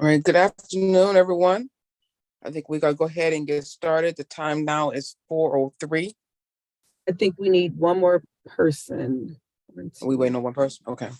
All right, good afternoon, everyone. I think we gotta go ahead and get started. The time now is 4:03. I think we need one more person. Are we waiting on one person? Okay.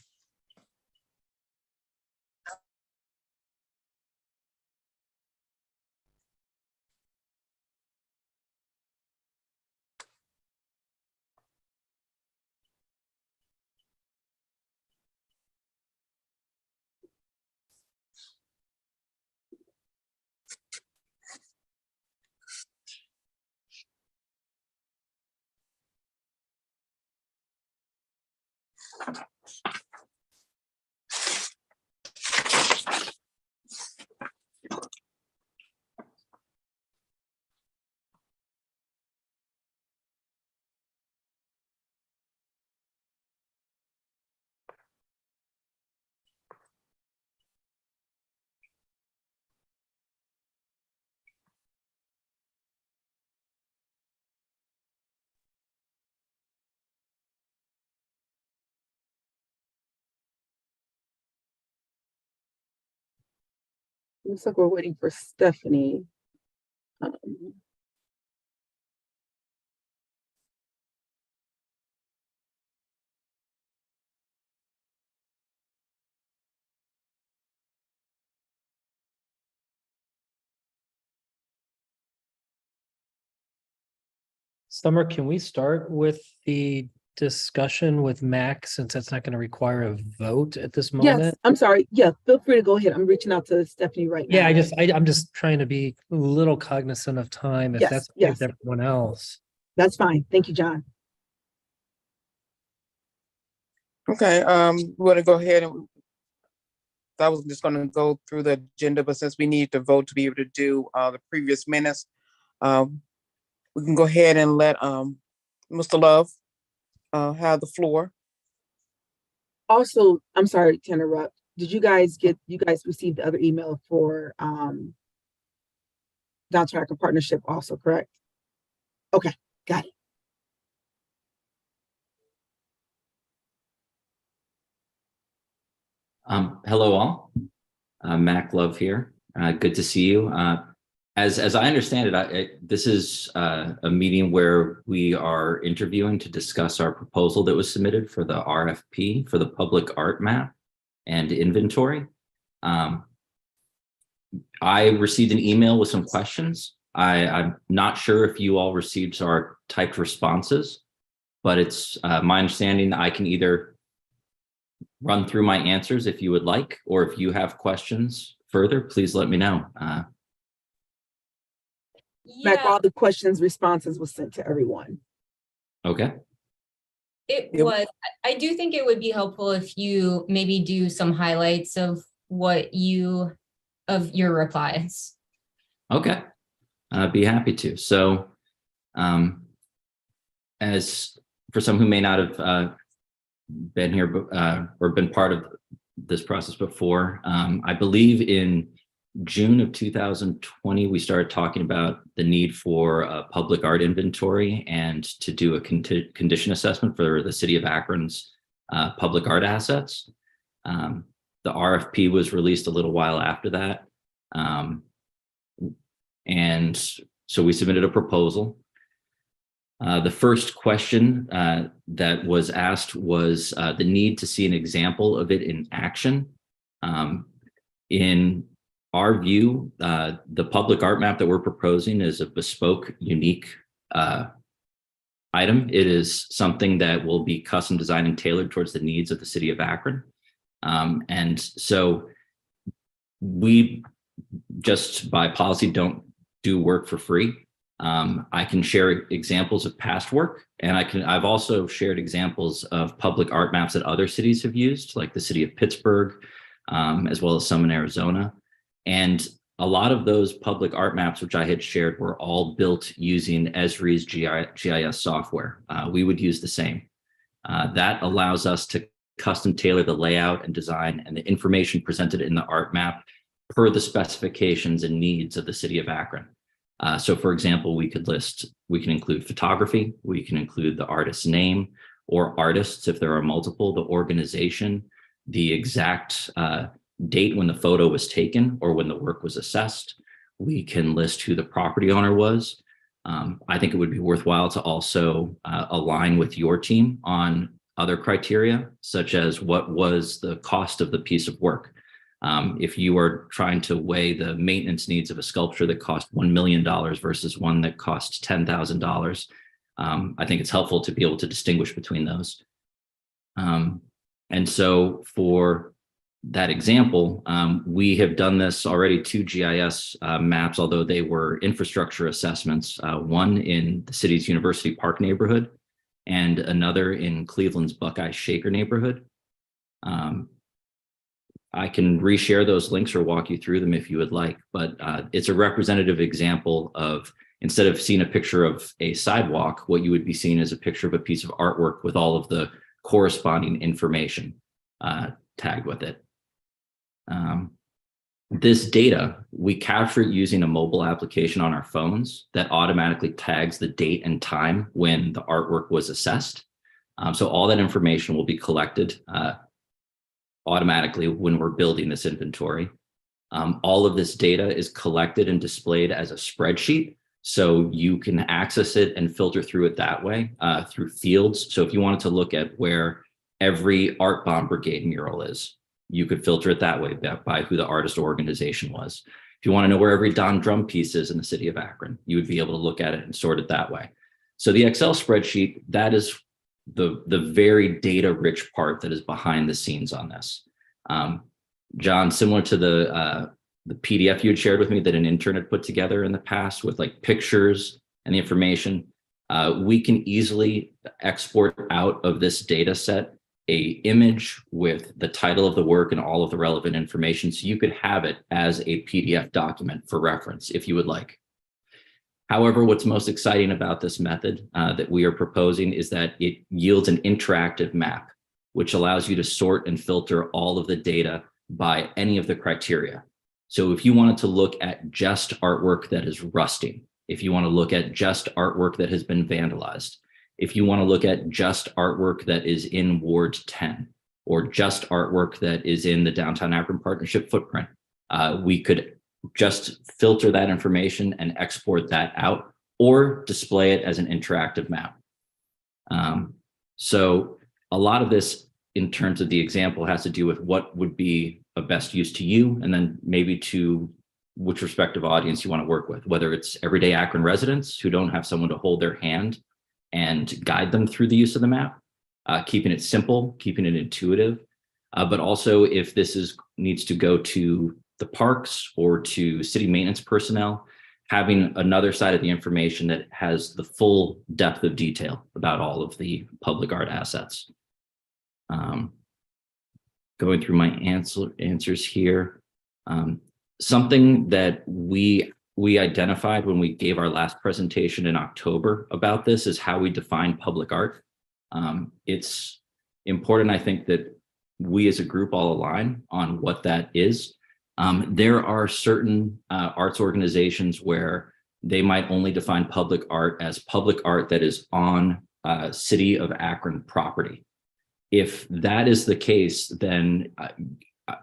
Looks like we're waiting for Stephanie. Summer, can we start with the discussion with Mac since that's not going to require a vote at this moment? Yes, I'm sorry. Yeah, feel free to go ahead. I'm reaching out to Stephanie right now. Yeah, I'm just trying to be a little cognizant of time if that's okay with everyone else. That's fine. Thank you, John. Okay, we want to go ahead and I was just going to go through the agenda, but since we need to vote to be able to do the previous minutes, we can go ahead and let Mr. Love have the floor. Also, I'm sorry to interrupt. Did you guys received the other email for Downtown Akron Partnership also, correct? Okay, got it. Hello all, Mac Love here. Good to see you. As I understand it, this is a meeting where we are interviewing to discuss our proposal that was submitted for the RFP for the public art map and inventory. I received an email with some questions. I'm not sure if you all received our typed responses, but it's my understanding that I can either run through my answers if you would like, or if you have questions further, please let me know. Mac, all the questions, responses was sent to everyone. Okay. It was. I do think it would be helpful if you maybe do some highlights of your replies. Okay, I'd be happy to. So, as for some who may not have been here or been part of this process before, I believe in June of 2020, we started talking about the need for a public art inventory and to do a condition assessment for the city of Akron's public art assets. The RFP was released a little while after that. And so we submitted a proposal. The first question that was asked was the need to see an example of it in action. In our view, the public art map that we're proposing is a bespoke, unique item. It is something that will be custom designed and tailored towards the needs of the city of Akron. And so we just by policy don't do work for free. I can share examples of past work, and I've also shared examples of public art maps that other cities have used, like the city of Pittsburgh, as well as some in Arizona. And a lot of those public art maps, which I had shared, were all built using Esri's GIS software. We would use the same. That allows us to custom tailor the layout and design and the information presented in the art map per the specifications and needs of the city of Akron. So for example, we can include photography, we can include the artist's name or artists if there are multiple, the organization, the exact date when the photo was taken or when the work was assessed. We can list who the property owner was. I think it would be worthwhile to also align with your team on other criteria, such as what was the cost of the piece of work. If you are trying to weigh the maintenance needs of a sculpture that cost $1 million versus one that costs $10,000, I think it's helpful to be able to distinguish between those. And so for that example, we have done this already, 2 GIS maps, although they were infrastructure assessments, one in the city's University Park neighborhood and another in Cleveland's Buckeye Shaker neighborhood. I can reshare those links or walk you through them if you would like, but it's a representative example of, instead of seeing a picture of a sidewalk, what you would be seeing is a picture of a piece of artwork with all of the corresponding information tagged with it. This data, we capture it using a mobile application on our phones that automatically tags the date and time when the artwork was assessed. So all that information will be collected automatically when we're building this inventory. All of this data is collected and displayed as a spreadsheet, so you can access it and filter through it that way through fields. So if you wanted to look at where every Art Bomb Brigade mural is, you could filter it that way by who the artist or organization was. If you want to know where every Don Drum piece is in the city of Akron, you would be able to look at it and sort it that way. So the Excel spreadsheet, that is the very data rich part that is behind the scenes on this. John, similar to the PDF you had shared with me that an intern had put together in the past with like pictures and the information, we can easily export out of this data set a image with the title of the work and all of the relevant information, so you could have it as a PDF document for reference if you would like. However, what's most exciting about this method that we are proposing is that it yields an interactive map, which allows you to sort and filter all of the data by any of the criteria. So if you wanted to look at just artwork that is rusting, if you want to look at just artwork that has been vandalized, if you want to look at just artwork that is in Ward 10, or just artwork that is in the Downtown Akron Partnership footprint, we could just filter that information and export that out or display it as an interactive map. So a lot of this in terms of the example has to do with what would be of best use to you, and then maybe to which respective audience you want to work with, whether it's everyday Akron residents who don't have someone to hold their hand and guide them through the use of the map, keeping it simple, keeping it intuitive, but also if this needs to go to the parks or to city maintenance personnel, having another side of the information that has the full depth of detail about all of the public art assets. Going through my answers here, something that we identified when we gave our last presentation in October about this is how we define public art. It's important, I think, that we as a group all align on what that is. There are certain arts organizations where they might only define public art as public art that is on City of Akron property. If that is the case, then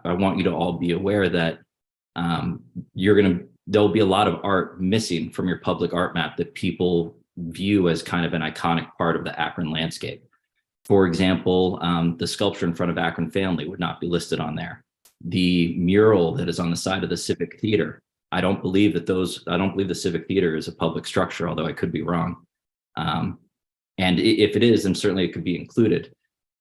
I want you to all be aware that there'll be a lot of art missing from your public art map that people view as kind of an iconic part of the Akron landscape. For example, the sculpture in front of Akron Family would not be listed on there. The mural that is on the side of the Civic Theater, I don't believe the Civic Theater is a public structure, although I could be wrong. And if it is, then certainly it could be included.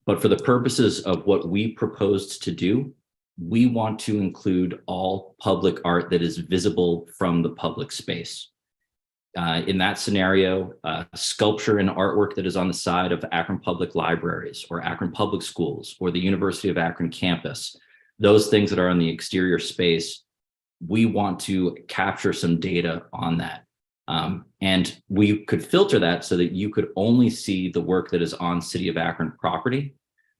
But for the purposes of what we proposed to do, we want to include all public art that is visible from the public space. In that scenario, sculpture and artwork that is on the side of Akron Public Libraries or Akron Public Schools or the University of Akron campus, those things that are on the exterior space, we want to capture some data on that. And we could filter that so that you could only see the work that is on City of Akron property.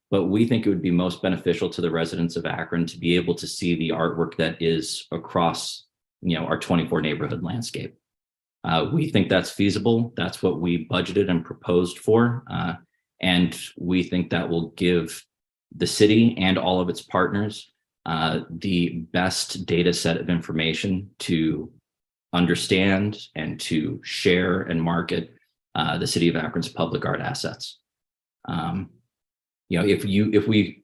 But we think it would be most beneficial to the residents of Akron to be able to see the artwork that is across, our 24 neighborhood landscape. We think that's feasible. That's what we budgeted and proposed for. And we think that will give the city and all of its partners the best data set of information to understand and to share and market the city of Akron's public art assets. If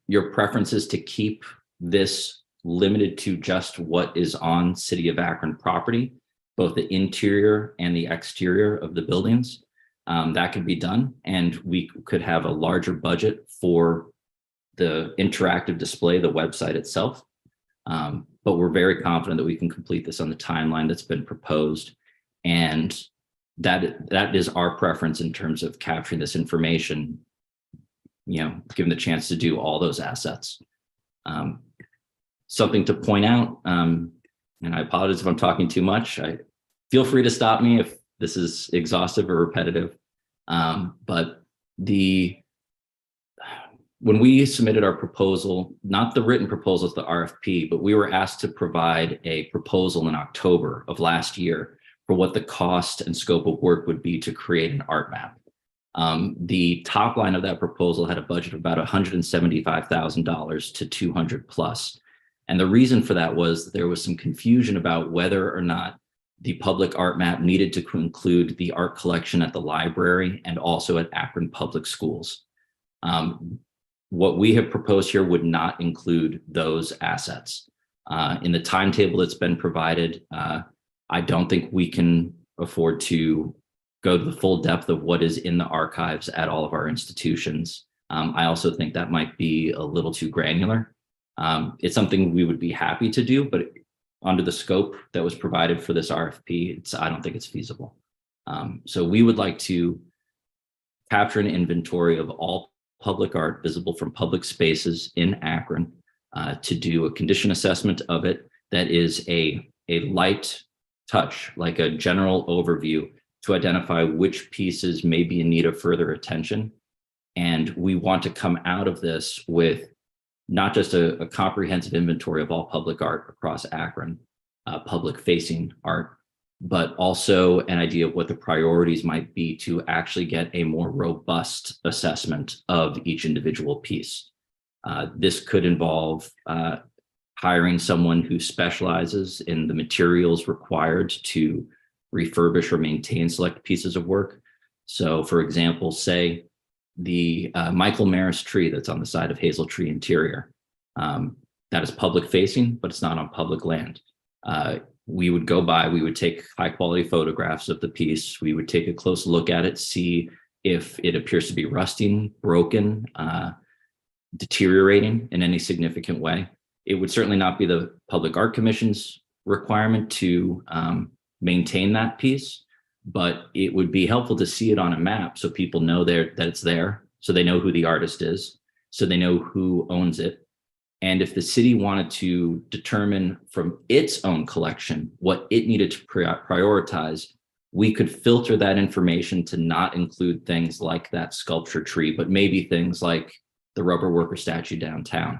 your preference is to keep this limited to just what is on city of Akron property, both the interior and the exterior of the buildings, that could be done. And we could have a larger budget for the interactive display, the website itself. But we're very confident that we can complete this on the timeline that's been proposed. And that is our preference in terms of capturing this information, given the chance to do all those assets. Something to point out, and I apologize if I'm talking too much. Feel free to stop me if this is exhaustive or repetitive. But when we submitted our proposal, not the written proposal, the RFP, but we were asked to provide a proposal in October of last year for what the cost and scope of work would be to create an art map. The top line of that proposal had a budget of about $175,000 to 200 plus. And the reason for that was that there was some confusion about whether or not the public art map needed to include the art collection at the library and also at Akron Public Schools. What we have proposed here would not include those assets. In the timetable that's been provided, I don't think we can afford to go to the full depth of what is in the archives at all of our institutions. I also think that might be a little too granular. It's something we would be happy to do, but under the scope that was provided for this RFP, I don't think it's feasible. So we would like to capture an inventory of all public art visible from public spaces in Akron, to do a condition assessment of it that is a light touch, like a general overview, to identify which pieces may be in need of further attention. And we want to come out of this with not just a comprehensive inventory of all public art across Akron, public facing art, but also an idea of what the priorities might be to actually get a more robust assessment of each individual piece. This could involve hiring someone who specializes in the materials required to refurbish or maintain select pieces of work. So for example, say the Michael Maris tree that's on the side of Hazel Tree Interior, that is public facing, but it's not on public land. We would go by, we would take high quality photographs of the piece. We would take a close look at it, see if it appears to be rusting, broken, deteriorating in any significant way. It would certainly not be the Public Art Commission's requirement to maintain that piece, but it would be helpful to see it on a map so people know that it's there, so they know who the artist is, so they know who owns it. And if the city wanted to determine from its own collection what it needed to prioritize, we could filter that information to not include things like that sculpture tree, but maybe things like the rubber worker statue downtown,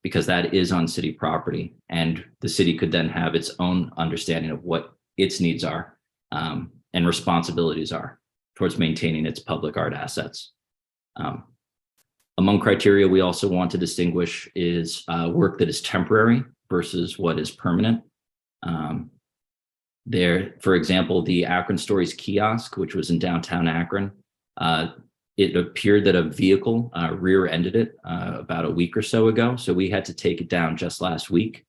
because that is on city property. And the city could then have its own understanding of what its needs are and responsibilities are towards maintaining its public art assets. Among criteria we also want to distinguish is work that is temporary versus what is permanent. For example, the Akron Stories kiosk, which was in downtown Akron, it appeared that a vehicle rear-ended it about a week or so ago. So we had to take it down just last week.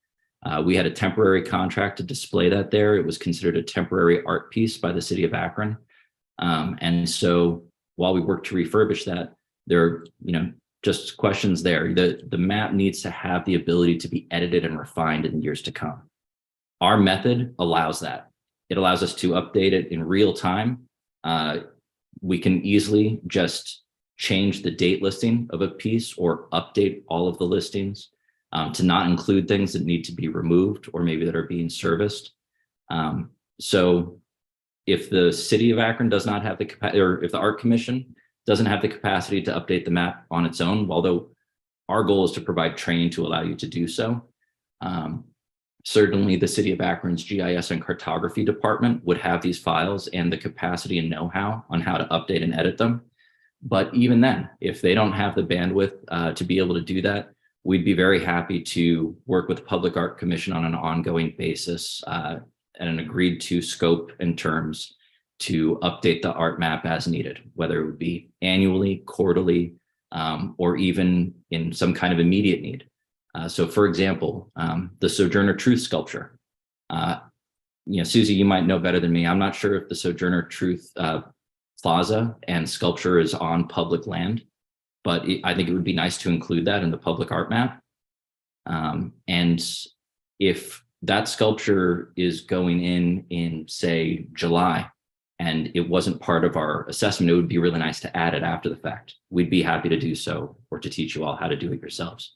We had a temporary contract to display that there. It was considered a temporary art piece by the city of Akron. And so while we work to refurbish that, there are, just questions there. The map needs to have the ability to be edited and refined in years to come. Our method allows that. It allows us to update it in real time. We can easily just change the date listing of a piece or update all of the listings to not include things that need to be removed or maybe that are being serviced. So if the city of Akron does not have the capacity, or if the Art Commission doesn't have the capacity to update the map on its own, although our goal is to provide training to allow you to do so. certainly the city of Akron's GIS and cartography department would have these files and the capacity and know-how on how to update and edit them. But even then, if they don't have the bandwidth to be able to do that, we'd be very happy to work with the Public Art Commission on an ongoing basis at an agreed to scope and terms to update the art map as needed, whether it would be annually, quarterly, or even in some kind of immediate need. So for example, the Sojourner Truth sculpture. Susie, you might know better than me. I'm not sure if the Sojourner Truth plaza and sculpture is on public land, but I think it would be nice to include that in the public art map. And if that sculpture is going in say July, and it wasn't part of our assessment, it would be really nice to add it after the fact. We'd be happy to do so, or to teach you all how to do it yourselves.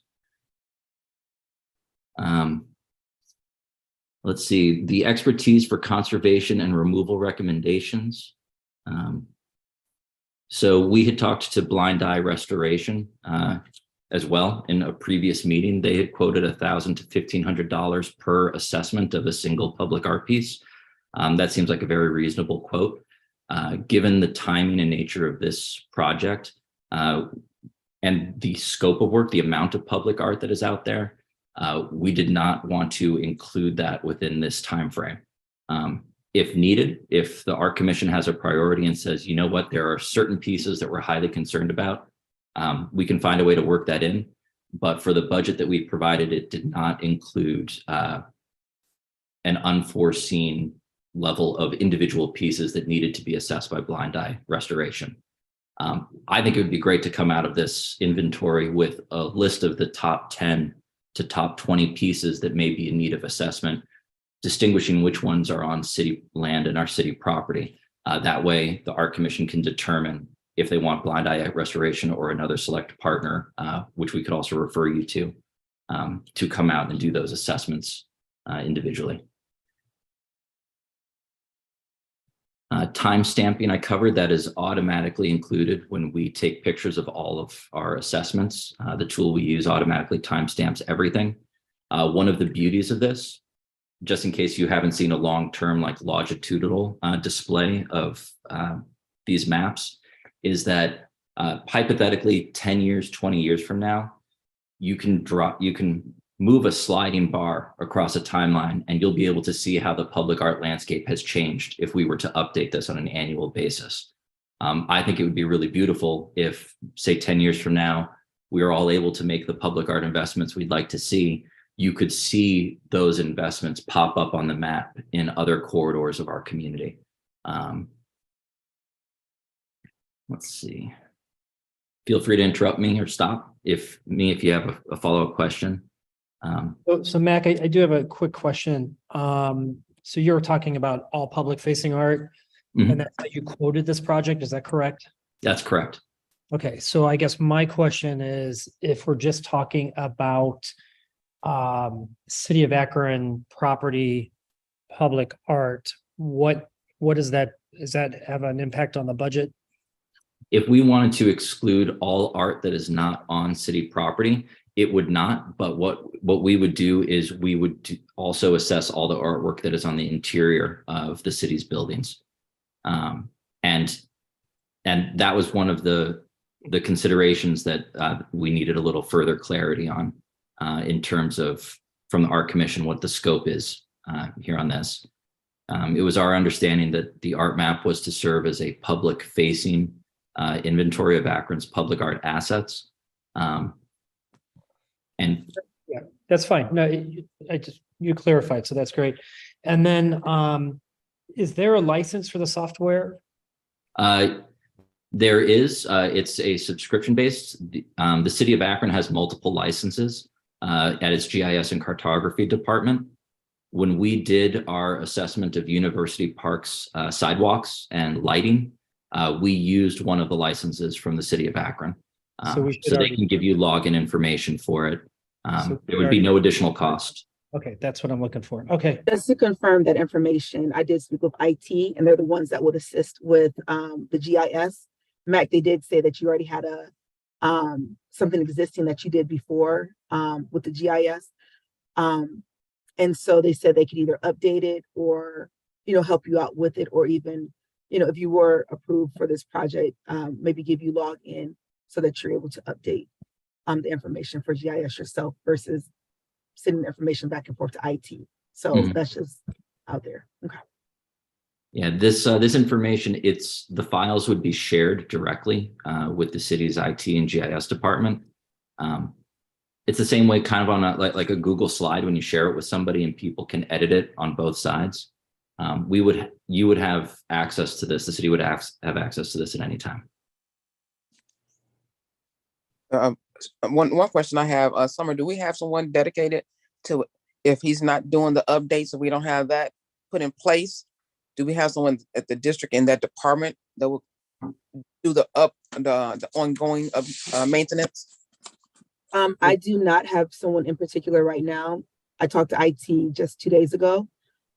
Let's see, the expertise for conservation and removal recommendations. So we had talked to Blind Eye Restoration as well in a previous meeting. They had quoted $1,000 to $1,500 per assessment of a single public art piece. That seems like a very reasonable quote. Given the timing and nature of this project and the scope of work, the amount of public art that is out there, we did not want to include that within this time frame. If needed, if the Art Commission has a priority and says, you know what, there are certain pieces that we're highly concerned about, we can find a way to work that in. But for the budget that we provided, it did not include an unforeseen level of individual pieces that needed to be assessed by Blind Eye Restoration. I think it would be great to come out of this inventory with a list of the top 10 to top 20 pieces that may be in need of assessment, distinguishing which ones are on city land and our city property. That way, the Art Commission can determine if they want Blind Eye Restoration or another select partner, which we could also refer you to come out and do those assessments individually. Time stamping, I covered, that is automatically included when we take pictures of all of our assessments. The tool we use automatically timestamps everything. One of the beauties of this, just in case you haven't seen a long-term like longitudinal display of these maps, is that hypothetically 10 years, 20 years from now, you can move a sliding bar across a timeline and you'll be able to see how the public art landscape has changed if we were to update this on an annual basis. I think it would be really beautiful if, say, 10 years from now, we are all able to make the public art investments we'd like to see. You could see those investments pop up on the map in other corridors of our community. Let's see. Feel free to interrupt me or stop if you have a follow-up question. So Mac, I do have a quick question. So you're talking about all public facing art, and that's how you quoted this project. Is that correct? That's correct. Okay. So I guess my question is, if we're just talking about City of Akron property public art, what is that? Does that have an impact on the budget? If we wanted to exclude all art that is not on city property, it would not. But what we would do is we would also assess all the artwork that is on the interior of the city's buildings. And that was one of the considerations that we needed a little further clarity on in terms of, from the Art Commission, what the scope is here on this. It was our understanding that the art map was to serve as a public facing inventory of Akron's public art assets. And yeah, that's fine. No, you clarified, so that's great. And then, is there a license for the software? There is. It's a subscription based. The city of Akron has multiple licenses at its GIS and cartography department. When we did our assessment of University Park's sidewalks and lighting, we used one of the licenses from the city of Akron. So they can give you login information for it. There would be no additional cost. Okay, that's what I'm looking for. Okay. Just to confirm that information, I did speak with IT, and they're the ones that would assist with the GIS. Mac, they did say that you already had something existing that you did before with the GIS. And so they said they could either update it or, help you out with it, or even, if you were approved for this project, maybe give you login so that you're able to update the information for GIS yourself versus sending information back and forth to IT. So that's just out there. Okay. Yeah, this information, the files would be shared directly with the city's IT and GIS department. It's the same way kind of on like a Google slide when you share it with somebody and people can edit it on both sides. You would have access to this. The city would have access to this at any time. One question I have, Summer, do we have someone dedicated to, if he's not doing the updates and we don't have that put in place, do we have someone at the district in that department that will do the ongoing maintenance? I do not have someone in particular right now. I talked to IT just 2 days ago.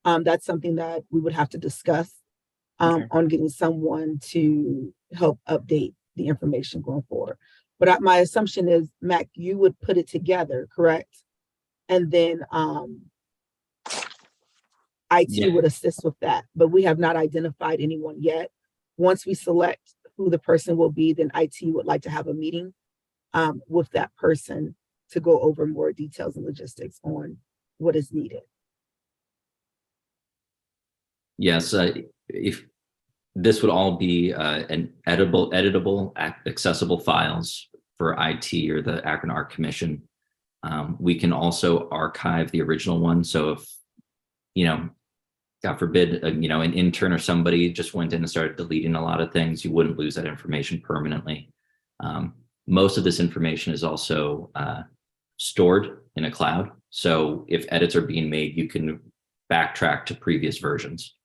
That's something that we would have to discuss on getting someone to help update the information going forward. But my assumption is, Mac, you would put it together, correct? And then IT would assist with that. But we have not identified anyone yet. Once we select who the person will be, then IT would like to have a meeting with that person to go over more details and logistics on what is needed. Yes, if this would all be an editable, accessible files for IT or the Akron Art Commission. We can also archive the original one. So if, God forbid, an intern or somebody just went in and started deleting a lot of things, you wouldn't lose that information permanently. Most of this information is also stored in a cloud. So if edits are being made, you can backtrack to previous versions.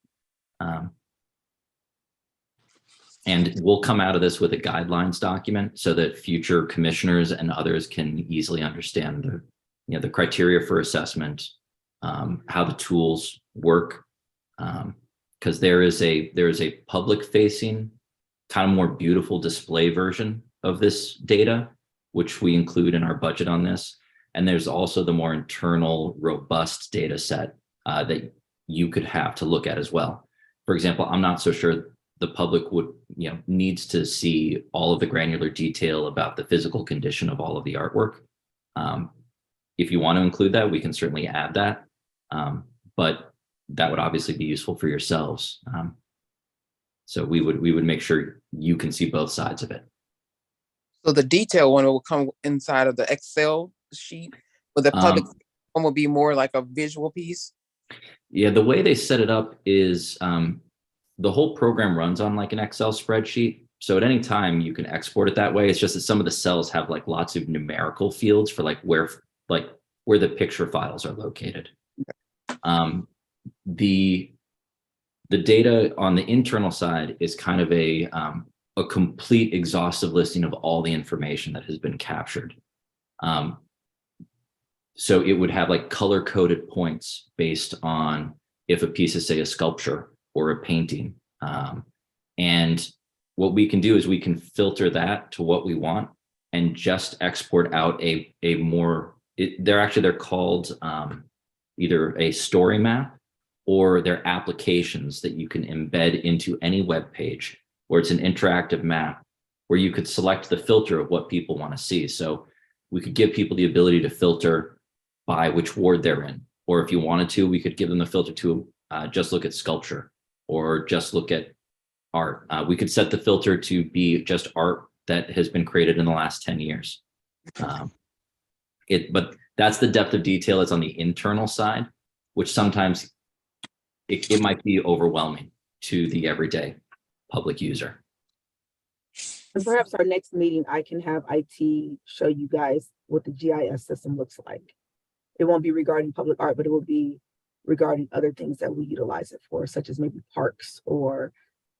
And we'll come out of this with a guidelines document so that future commissioners and others can easily understand the criteria for assessment, how the tools work, because there is a public facing kind of more beautiful display version of this data, which we include in our budget on this. And there's also the more internal, robust data set that you could have to look at as well. For example, I'm not so sure the public would, needs to see all of the granular detail about the physical condition of all of the artwork. If you want to include that, we can certainly add that. But that would obviously be useful for yourselves. So we would make sure you can see both sides of it. So the detail one will come inside of the Excel sheet, but the public one will be more like a visual piece. Yeah, the way they set it up is the whole program runs on like an Excel spreadsheet. So at any time you can export it that way. It's just that some of the cells have like lots of numerical fields for where the picture files are located. The data on the internal side is kind of a complete exhaustive listing of all the information that has been captured. So it would have like color coded points based on if a piece is, say, a sculpture or a painting. And what we can do is we can filter that to what we want and just export out a more, they're called either a story map or they're applications that you can embed into any web page where it's an interactive map where you could select the filter of what people want to see. So we could give people the ability to filter by which ward they're in, or if you wanted to, we could give them the filter to just look at sculpture or just look at art. We could set the filter to be just art that has been created in the last 10 years. But that's the depth of detail that's on the internal side, which sometimes it might be overwhelming to the everyday public user. And perhaps our next meeting, I can have IT show you guys what the GIS system looks like. It won't be regarding public art, but it will be regarding other things that we utilize it for, such as maybe parks or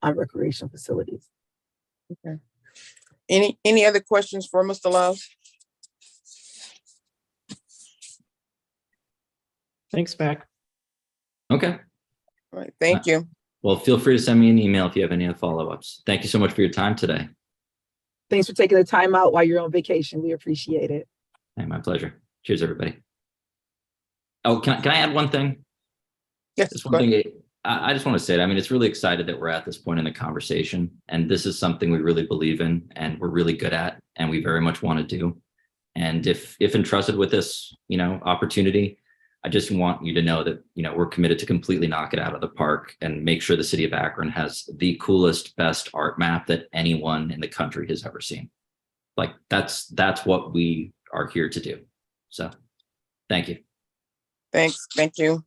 recreation facilities. Okay. Any other questions for Mr. Love? Thanks, Mac. Okay. All right, thank you. Well, feel free to send me an email if you have any other follow-ups. Thank you so much for your time today. Thanks for taking the time out while you're on vacation. We appreciate it. Hey, my pleasure. Cheers, everybody. Oh, can I add one thing? Yes, Just go one ahead. thing. I just want to say, I mean, it's really excited that we're at this point in the conversation, and this is something we really believe in, and we're really good at, and we very much want to do. And if entrusted with this, opportunity, I just want you to know that, we're committed to completely knock it out of the park and make sure the city of Akron has the coolest, best art map that anyone in the country has ever seen. Like that's what we are here to do. So thank you. Thanks. Thank you.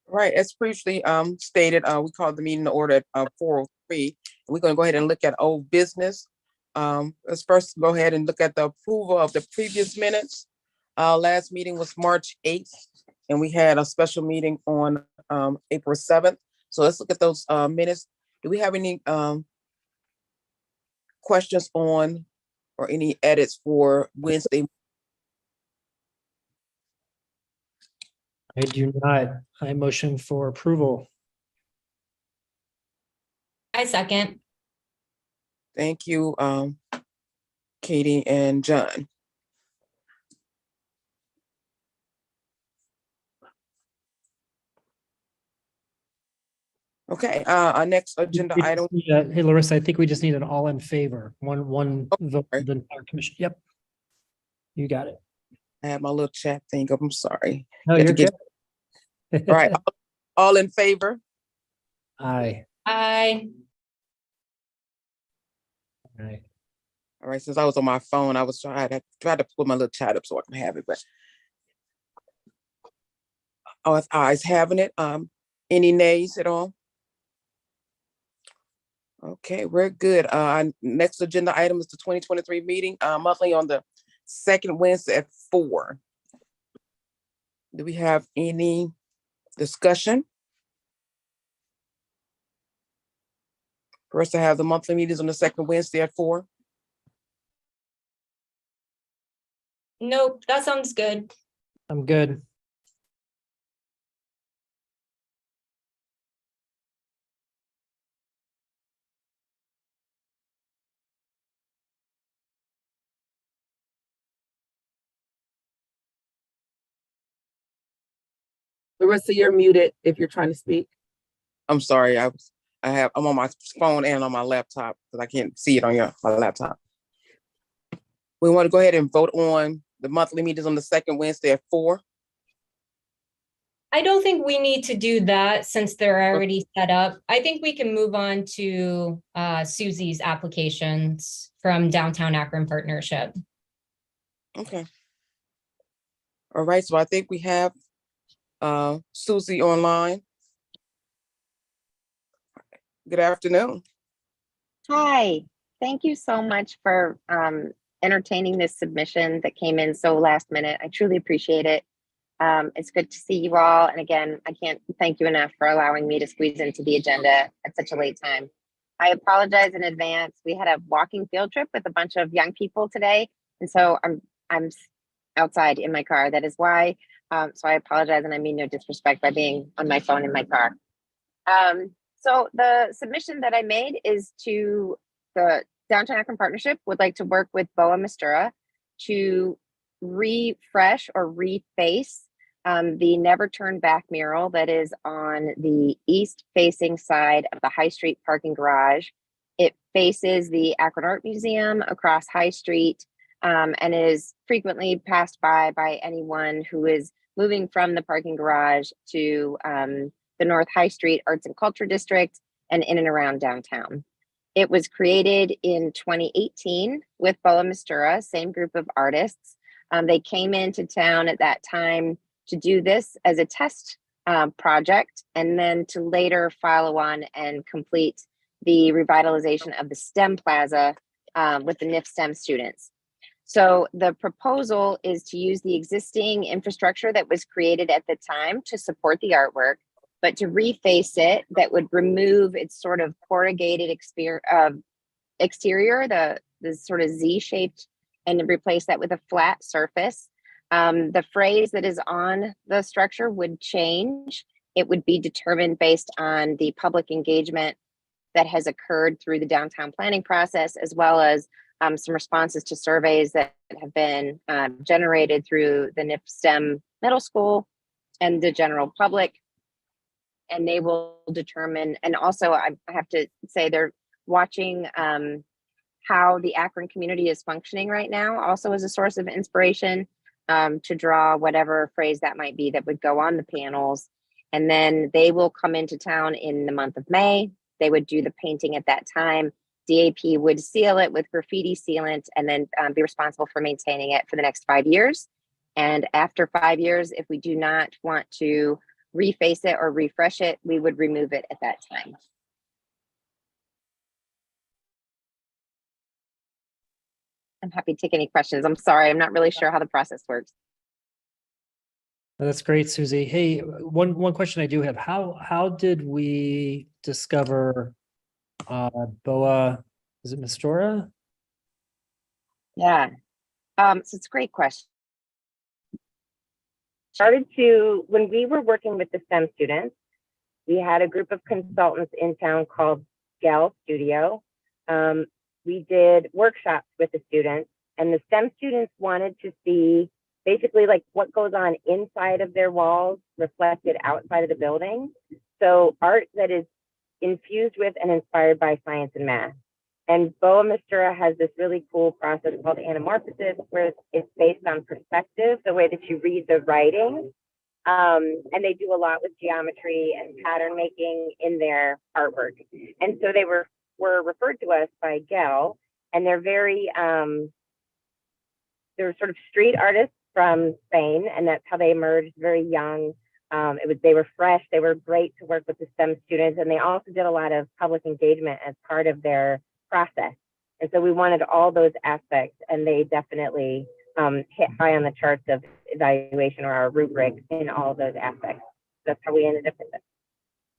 Right, as previously stated, we called the meeting to order at 4:03. We're going to go ahead and look at old business. Let's first go ahead and look at the approval of the previous minutes. Our last meeting was March 8th, and we had a special meeting on April 7th. So let's look at those minutes. Do we have any questions on or any edits for Wednesday? I do not. I motion for approval. I second. Thank you, Katie and John. Okay, our next agenda item. Hey, Larissa, I think we just need an all in favor. One vote for sorry. the entire commission. Yep. You got it. I have my little chat thing up. I'm sorry. No, Had to you're get- good. All right, all in favor? Aye. Aye. Aye. All right, since I was on my phone, I was trying to put my little chat up so I can have it, but. Oh, it's ayes having it. Any nays at all? Okay, we're good. Our next agenda item is the 2023 meeting, monthly on the second Wednesday at 4. Do we have any discussion? For us to have the monthly meetings on the second Wednesday at 4? Nope, that sounds good. I'm good. Larissa, you're muted if you're trying to speak. I'm sorry, I'm on my phone and on my laptop because I can't see it on my laptop. We want to go ahead and vote on the monthly meetings on the second Wednesday at 4. I don't think we need to do that since they're already set up. I think we can move on to Susie's applications from Downtown Akron Partnership. Okay. All right, so I think we have Susie online. Good afternoon. Hi, thank you so much for entertaining this submission that came in so last minute. I truly appreciate it. It's good to see you all. And again, I can't thank you enough for allowing me to squeeze into the agenda at such a late time. I apologize in advance. We had a walking field trip with a bunch of young people today. And so I'm outside in my car. That is why. So I apologize, and I mean no disrespect by being on my phone in my car. So the submission that I made is to the Downtown Akron Partnership would like to work with Boa Mistura to refresh or reface the Never Turn Back mural that is on the east facing side of the High Street parking garage. It faces the Akron Art Museum across High Street and is frequently passed by anyone who is moving from the parking garage to the North High Street Arts and Culture District and in and around downtown. It was created in 2018 with Boa Mistura, same group of artists. They came into town at that time to do this as a test project and then to later follow on and complete the revitalization of the STEM Plaza with the NIF STEM students. So the proposal is to use the existing infrastructure that was created at the time to support the artwork, but to reface it that would remove its sort of corrugated exterior, the sort of Z-shaped, and replace that with a flat surface. The phrase that is on the structure would change. It would be determined based on the public engagement that has occurred through the downtown planning process, as well as some responses to surveys that have been generated through the NIP STEM middle school and the general public. And they will determine, and also I have to say they're watching how the Akron community is functioning right now, also as a source of inspiration to draw whatever phrase that might be that would go on the panels. And then they will come into town in the month of May. They would do the painting at that time. DAP would seal it with graffiti sealant and then be responsible for maintaining it for the next 5 years. And after 5 years, if we do not want to reface it or refresh it, we would remove it at that time. I'm happy to take any questions. I'm sorry, I'm not really sure how the process works. That's great, Susie. Hey, one question I do have. How did we discover Boa, is it Mistora? Yeah, so it's a great question. Started to, when we were working with the STEM students, we had a group of consultants in town called Gal Studio. We did workshops with the students, and the STEM students wanted to see basically like what goes on inside of their walls reflected outside of the building. So art that is infused with and inspired by science and math. And Boa Mistura has this really cool process called anamorphosis, where it's based on perspective, the way that you read the writing. And they do a lot with geometry and pattern making in their artwork. And so they were referred to us by Gel, and they're very, they're sort of street artists from Spain, and that's how they emerged very young. They were fresh, they were great to work with the STEM students, and they also did a lot of public engagement as part of their process. And so we wanted all those aspects, and they definitely hit high on the charts of evaluation or our rubric in all of those aspects. That's how we ended up with it.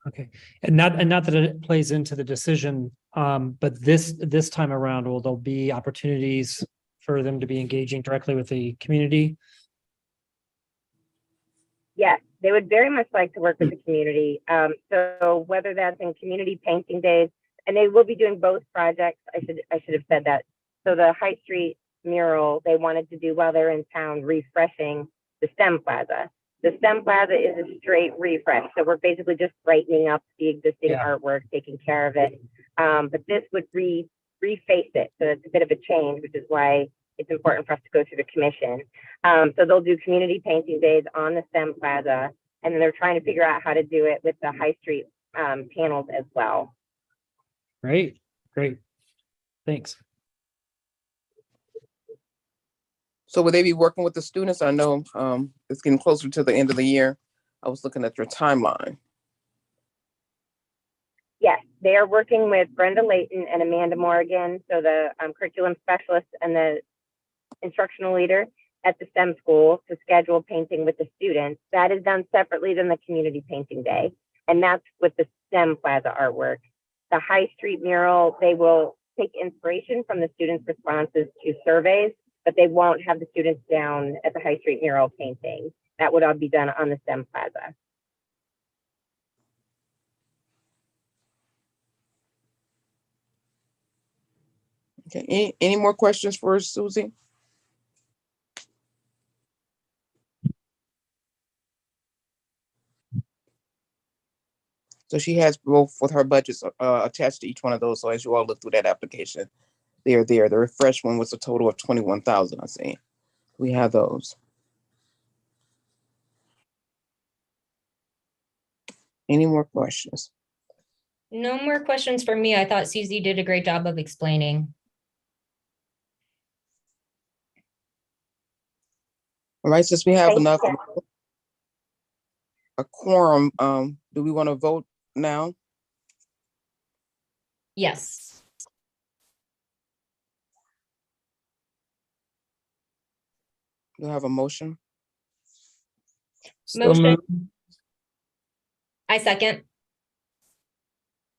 Okay, and not that it plays into the decision, but this time around, will there be opportunities for them to be engaging directly with the community? Yes, they would very much like to work with the community. So whether that's in community painting days, and they will be doing both projects. I should have said that. So the High Street mural they wanted to do while they're in town, refreshing the STEM Plaza. The STEM Plaza is a straight refresh. So we're basically just brightening up the existing artwork, taking care of it. But this would reface it. So it's a bit of a change, which is why it's important for us to go through the commission. So they'll do community painting days on the STEM Plaza, and then they're trying to figure out how to do it with the High Street panels as well. Great. Thanks. So will they be working with the students? I know it's getting closer to the end of the year. I was looking at your timeline. Yes, they are working with Brenda Layton and Amanda Morgan, so the curriculum specialist and the instructional leader at the STEM school, to schedule painting with the students. That is done separately than the community painting day, and that's with the STEM Plaza artwork. The High Street mural, they will take inspiration from the students' responses to surveys, but they won't have the students down at the High Street mural painting. That would all be done on the STEM Plaza. Okay, any more questions for Susie? So she has both with her budgets attached to each one of those. So as you all look through that application, they are there. The refresh one was a total of 21,000. I see. We have those. Any more questions? No more questions for me. I thought Susie did a great job of explaining. All right, since we have Thank enough, you. a quorum, do we want to vote now? Yes. Do you have a motion? Still Motion. move. I second.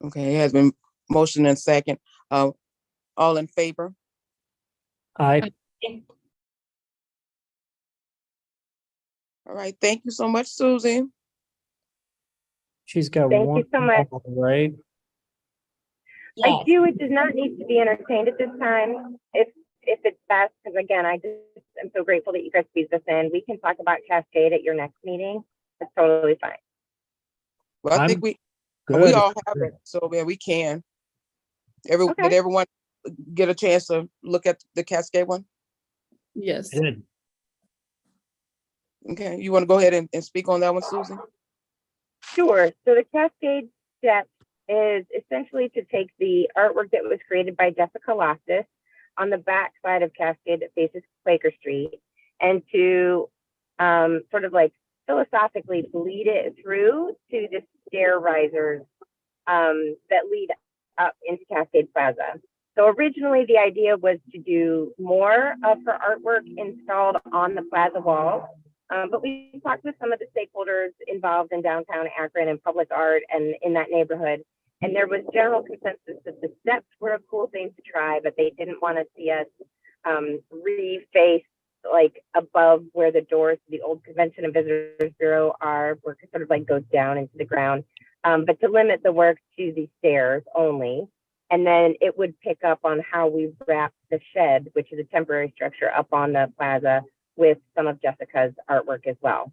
Okay, it has been motion and second. All in favor? Aye. All right, thank you so much, Susie. She's got Thank one you so much. more, right? I do. It does not need to be entertained at this time. If it's best, because again, I just am so grateful that you guys squeezed us in. We can talk about Cascade at your next meeting. That's totally fine. Well, I I'm think we good. all have it, so yeah, we can. Did Okay. everyone get a chance to look at the Cascade one? Yes. Good. Okay, you want to go ahead and speak on that one, Susan? Sure. So the Cascade step is essentially to take the artwork that was created by Jessica Loftus on the back side of Cascade that faces Quaker Street, and to sort of like philosophically lead it through to the stair risers that lead up into Cascade Plaza. So originally the idea was to do more of her artwork installed on the plaza wall. But we talked with some of the stakeholders involved in downtown Akron and public art and in that neighborhood. And there was general consensus that the steps were a cool thing to try, but they didn't want to see us reface like above where the doors to the old Convention and Visitors Bureau are, where it sort of like goes down into the ground. But to limit the work to the stairs only. And then it would pick up on how we wrap the shed, which is a temporary structure up on the plaza, with some of Jessica's artwork as well.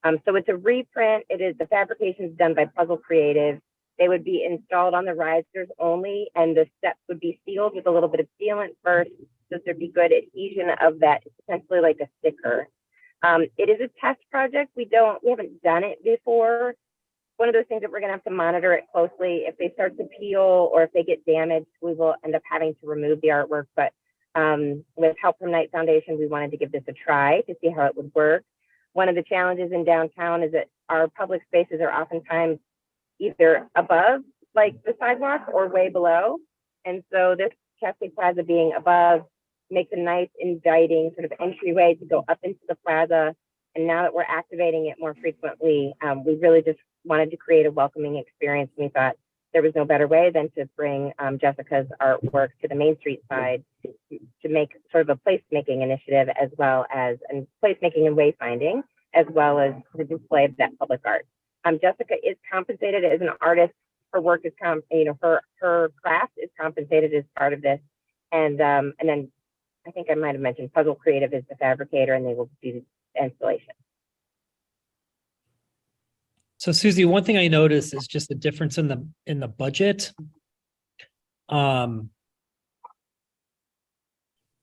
So it's a reprint. It is, the fabrication is done by Puzzle Creative. They would be installed on the risers only, and the steps would be sealed with a little bit of sealant first, so there'd be good adhesion of that, essentially like a sticker. It is a test project. We haven't done it before. One of those things that we're gonna have to monitor it closely. If they start to peel or if they get damaged, we will end up having to remove the artwork. But with help from Knight Foundation, we wanted to give this a try to see how it would work. One of the challenges in downtown is that our public spaces are oftentimes either above like the sidewalk or way below. And so this Cascade Plaza being above makes a nice inviting sort of entryway to go up into the plaza. And now that we're activating it more frequently, we really just wanted to create a welcoming experience. And we thought there was no better way than to bring Jessica's artwork to the Main Street side to make sort of a placemaking initiative, as well as and placemaking and wayfinding, as well as the display of that public art. Jessica is compensated as an artist. Her work is her craft is compensated as part of this. And then I think I might have mentioned Puzzle Creative is the fabricator, and they will do the installation. So Susie, one thing I noticed is just the difference in the budget.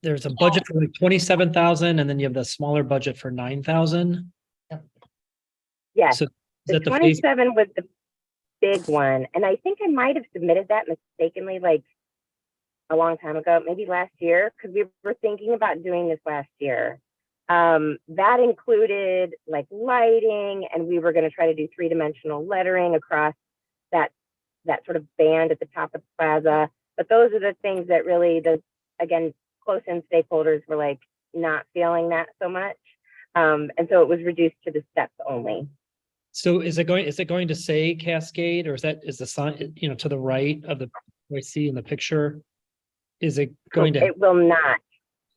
There's a budget for like 27,000, and then you have the smaller budget for 9,000. Yes, So the 27 was the big one, and I think I might have submitted that mistakenly, like a long time ago, maybe last year, because we were thinking about doing this last year. That included like lighting, and we were going to try to do 3-dimensional lettering across that sort of band at the top of the plaza. But those are the things that really, again, close-in stakeholders were like not feeling that so much, and so it was reduced to the steps only. So is it going to say Cascade, or is the sign, to the right of the, I see in the picture? Is it going to? It will not.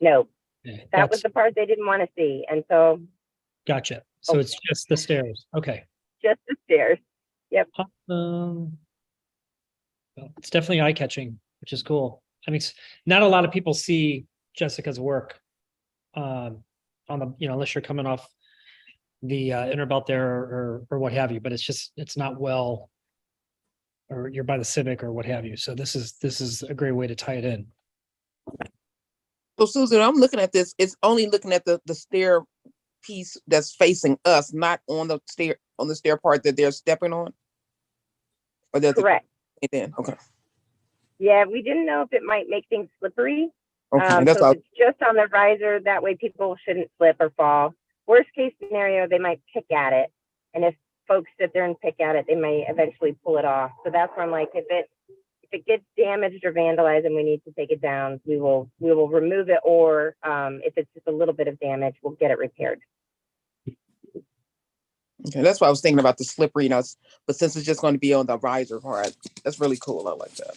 No. Okay, that was the part they didn't want to see. And so. Gotcha. So it's just the stairs. Okay. Just the stairs. Yep. Well, it's definitely eye-catching, which is cool. I mean, not a lot of people see Jessica's work on the, unless you're coming off the inner belt there or what have you, but it's not well, or you're by the Civic or what have you. So this is a great way to tie it in. So Susan, I'm looking at this. It's only looking at the stair piece that's facing us, not on the stair part that they're stepping on. Or correct. Then okay. Yeah, we didn't know if it might make things slippery. Okay, that's so all. It's just on the riser. That way, people shouldn't slip or fall. Worst case scenario, they might pick at it, and if folks sit there and pick at it, they may eventually pull it off. So that's where I'm like, if it gets damaged or vandalized and we need to take it down, we will remove it, or if it's just a little bit of damage, we'll get it repaired. Okay, that's why I was thinking about the slipperiness, but since it's just going to be on the riser part, that's really cool. I like that.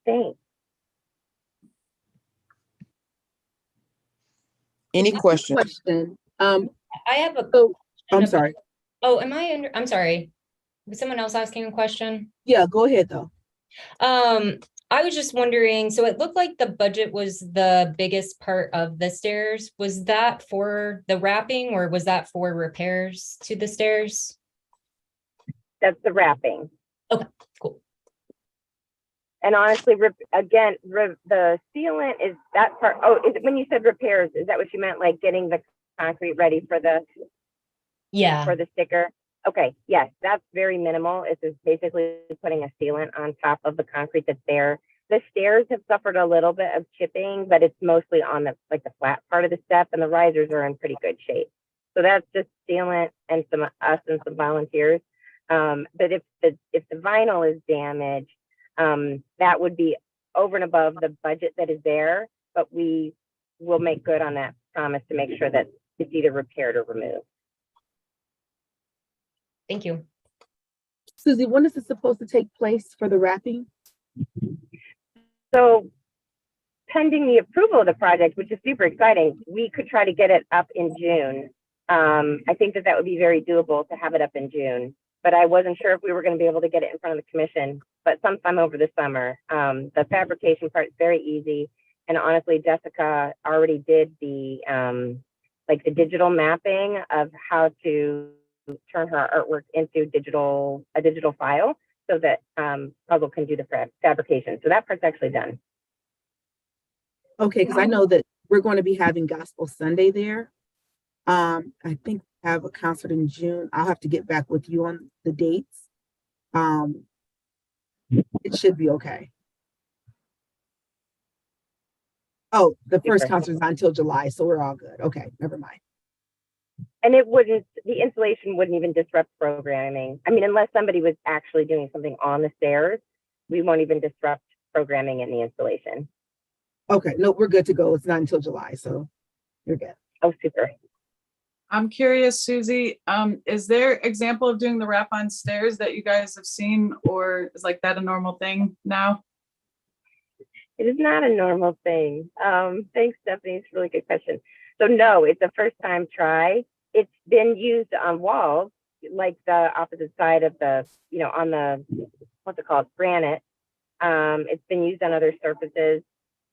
Thanks. Any questions? I have a. I'm sorry. Oh, I'm sorry. Was someone else asking a question? Yeah, go ahead though. I was just wondering, so it looked like the budget was the biggest part of the stairs. Was that for the wrapping or was that for repairs to the stairs? That's the wrapping. Okay, cool. And honestly, the sealant is that part. Oh, is it when you said repairs? Is that what you meant? Like getting the concrete ready for the Yeah. sticker? Okay, yes, that's very minimal. It's just basically putting a sealant on top of the concrete that's there. The stairs have suffered a little bit of chipping, but it's mostly on the flat part of the step, and the risers are in pretty good shape. So that's just sealant and some volunteers. But if the vinyl is damaged, that would be over and above the budget that is there, but we will make good on that promise to make sure that it's either repaired or removed. Thank you. Susie, when is it supposed to take place for the wrapping? So pending the approval of the project, which is super exciting, we could try to get it up in June. I think that would be very doable to have it up in June, but I wasn't sure if we were going to be able to get it in front of the commission, but sometime over the summer. The fabrication part is very easy. And honestly, Jessica already did the digital mapping of how to turn her artwork into a digital file so that Puzzle can do the fabrication. So that part's actually done. Okay, because I know that we're going to be having Gospel Sunday there. I think we have a concert in June. I'll have to get back with you on the dates. It should be okay. Oh, the first concert is not until July, so we're all good. Okay, never mind. And the installation wouldn't even disrupt programming. I mean, unless somebody was actually doing something on the stairs, we won't even disrupt programming in the installation. Okay, no, we're good to go. It's not until July, so you're good. Oh, super. I'm curious, Susie, is there example of doing the wrap on stairs that you guys have seen, or is like that a normal thing now? It is not a normal thing. Thanks, Stephanie. It's a really good question. So no, it's a first time try. It's been used on walls, like the opposite side of the, on the, what's it called, granite. It's been used on other surfaces.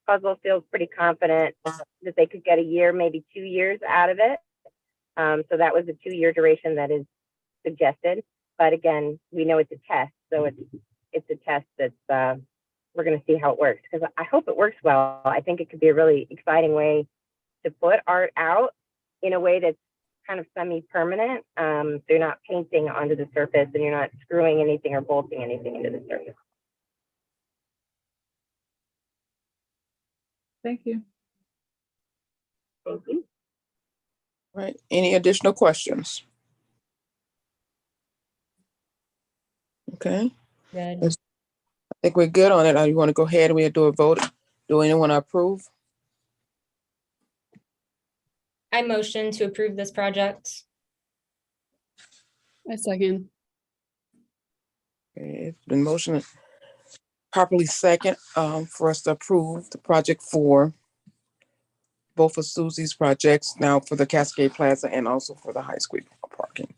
Puzzle feels pretty confident that they could get a year, maybe 2 years out of it. So that was a 2-year duration that is suggested. But again, we know it's a test. So it's a test that's, we're going to see how it works, because I hope it works well. I think it could be a really exciting way to put art out in a way that's kind of semi-permanent. So you're not painting onto the surface and you're not screwing anything or bolting anything into the surface. Thank you. Thank you. Right. Any additional questions? Okay. Good. I think we're good on it. You want to go ahead and we do a vote? Do anyone approve? I motion to approve this project. I second. Okay, it's been motioned properly second for us to approve the project for both of Susie's projects, now for the Cascade Plaza and also for the high school parking.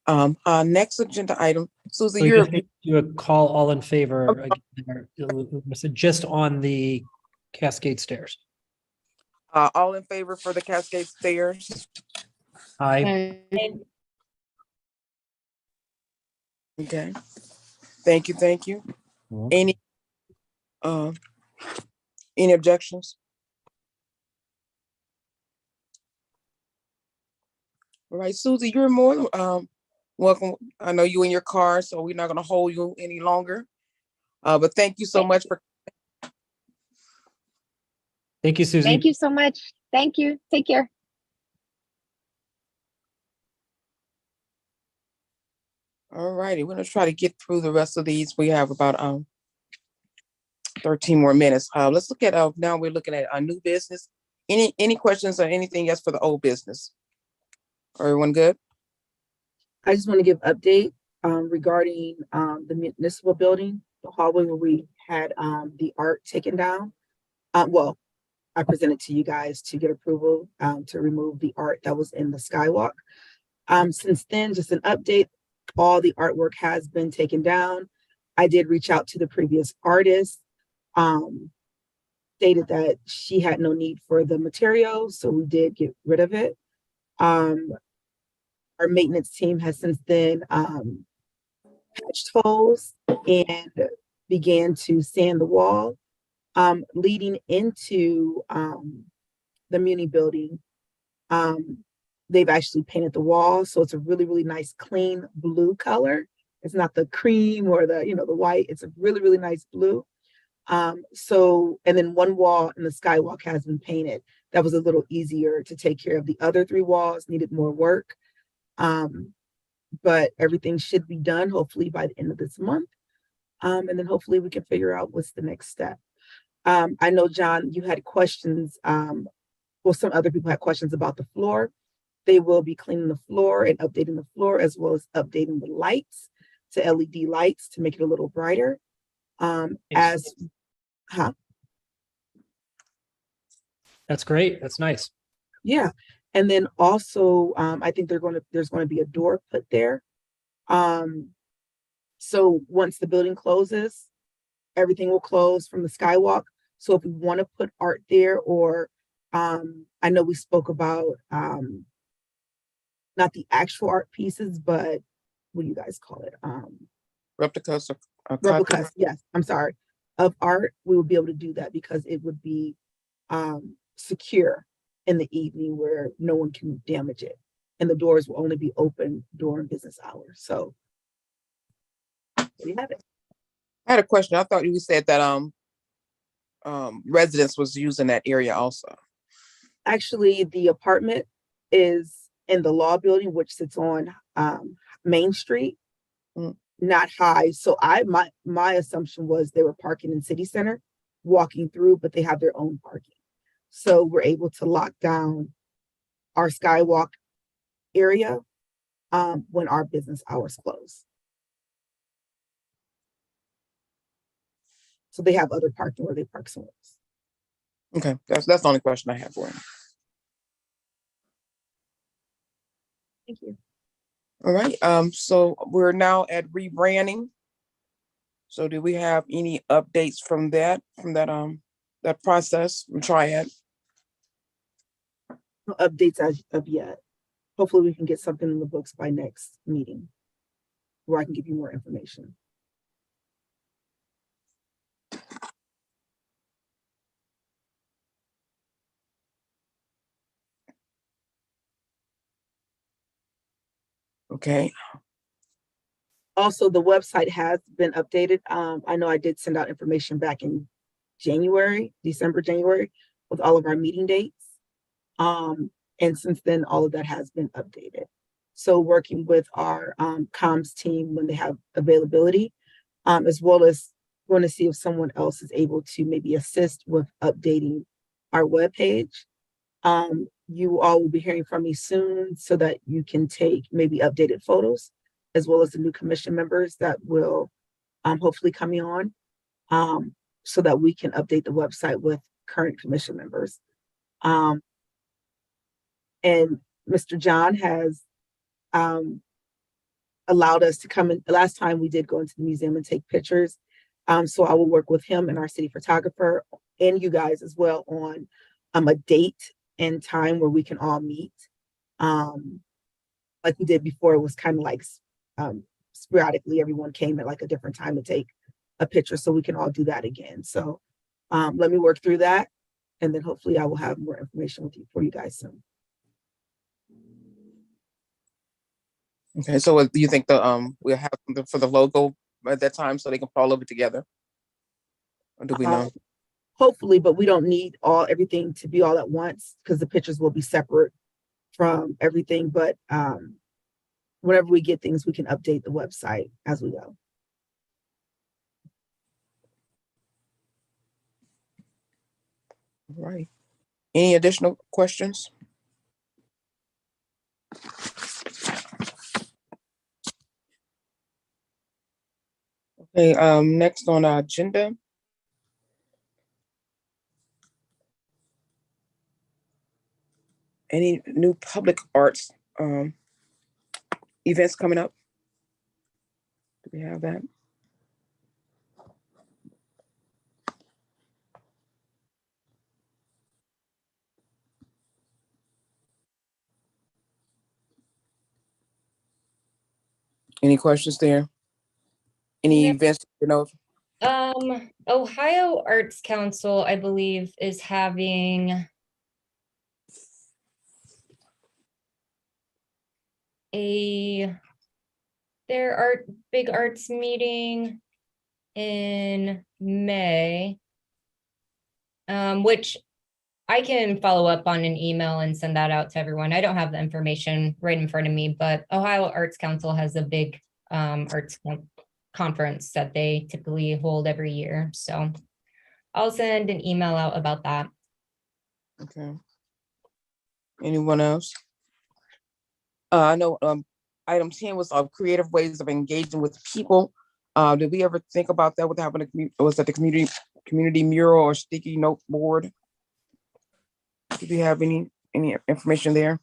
Our next agenda item, Susie, So you're do a call all in favor again, just on the Cascade Stairs. all in favor for the Cascade Stairs? Aye. Okay. Thank you. Thank you. Any objections? All right, Susie, you're more welcome. I know you in your car, so we're not going to hold you any longer. But thank you so much for. Thank you, Susie. Thank you so much. Thank you. Take care. All righty, we're going to try to get through the rest of these. We have about 13 more minutes. Let's look at now we're looking at our new business. Any questions or anything else for the old business? Everyone good? I just want to give update regarding the municipal building, the hallway where we had the art taken down. Well, I presented to you guys to get approval to remove the art that was in the skywalk. Since then, just an update, all the artwork has been taken down. I did reach out to the previous artist, stated that she had no need for the material, so we did get rid of it. Our maintenance team has since then patched holes and began to sand the wall. Leading into the Muni building, they've actually painted the wall, so it's a really, really nice, clean blue color. It's not the cream or the, the white. It's a really, really nice blue. So, and then one wall in the skywalk has been painted. That was a little easier to take care of. The other 3 walls needed more work. But everything should be done hopefully by the end of this month. And then hopefully we can figure out what's the next step. I know, John, you had questions. Well, some other people had questions about the floor. They will be cleaning the floor and updating the floor, as well as updating the lights to LED lights to make it a little brighter. That's great. That's nice. Yeah. And then also, I think there's going to be a door put there. So once the building closes, everything will close from the skywalk. So if we want to put art there, or I know we spoke about not the actual art pieces, but what do you guys call it? Replicas or Replicas, yes, I'm sorry, of art, we would be able to do that because it would be secure in the evening where no one can damage it. And the doors will only be open during business hours. So there you have it. I had a question. I thought you said that residents was using that area also. Actually, the apartment is in the law building, which sits on Main Street, not high. So my assumption was they were parking in City Center, walking through, but they have their own parking. So we're able to lock down our skywalk area when our business hours close. So they have other parking where they park somewhere else. Okay, that's the only question I have for him. Thank you. All right, so we're now at rebranding. So do we have any updates from that process from Triad? No updates as of yet. Hopefully we can get something in the books by next meeting where I can give you more information. Okay. Also, the website has been updated. I know I did send out information back in December, January, with all of our meeting dates. And since then, all of that has been updated. So working with our comms team when they have availability, as well as going to see if someone else is able to maybe assist with updating our webpage. You all will be hearing from me soon so that you can take maybe updated photos, as well as the new commission members that will hopefully coming on, so that we can update the website with current commission members. And Mr. John has allowed us to come in. Last time we did go into the museum and take pictures. So I will work with him and our city photographer and you guys as well on a date and time where we can all meet. Like we did before, it was kind of like sporadically everyone came at like a different time to take a picture, so we can all do that again. So let me work through that, and then hopefully I will have more information with you for you guys soon. Okay, so do you think we'll have something for the logo at that time so they can follow it together? Or do we know? Hopefully, but we don't need everything to be all at once because the pictures will be separate from everything. But whenever we get things, we can update the website as we go. All right. Any additional questions? Okay, next on our agenda. Any new public arts events coming up? Do we have that? Any questions there? Any No. events, you know? Ohio Arts Council, I believe, is having their big arts meeting in May, which I can follow up on an email and send that out to everyone. I don't have the information right in front of me, but Ohio Arts Council has a big conference that they typically hold every year. So I'll send an email out about that. Okay. Anyone else? I know item 10 was creative ways of engaging with people. Did we ever think about that with having was that the community mural or sticky note board? Do you have any information there?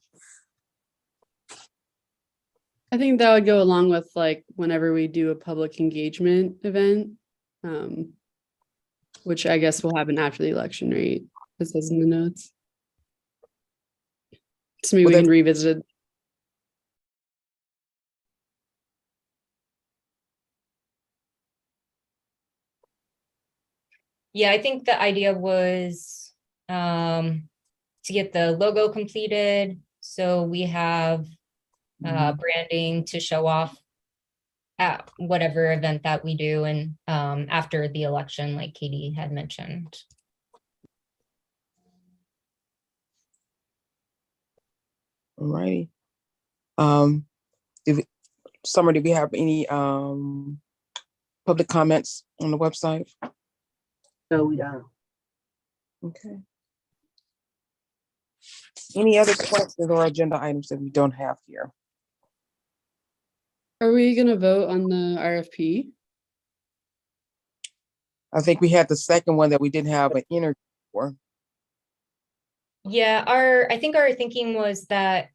I think that would go along with like whenever we do a public engagement event, which I guess will happen after the election, right? This is in the notes. So maybe we can revisit it. Yeah, I think the idea was to get the logo completed. So we have branding to show off at whatever event that we do, and after the election, like Katie had mentioned. All righty. Summer, do we have any public comments on the website? No, we don't. Okay. Any other questions or agenda items that we don't have here? Are we gonna vote on the RFP? I think we had the second one that we didn't have an interview for. Yeah, I think our thinking was that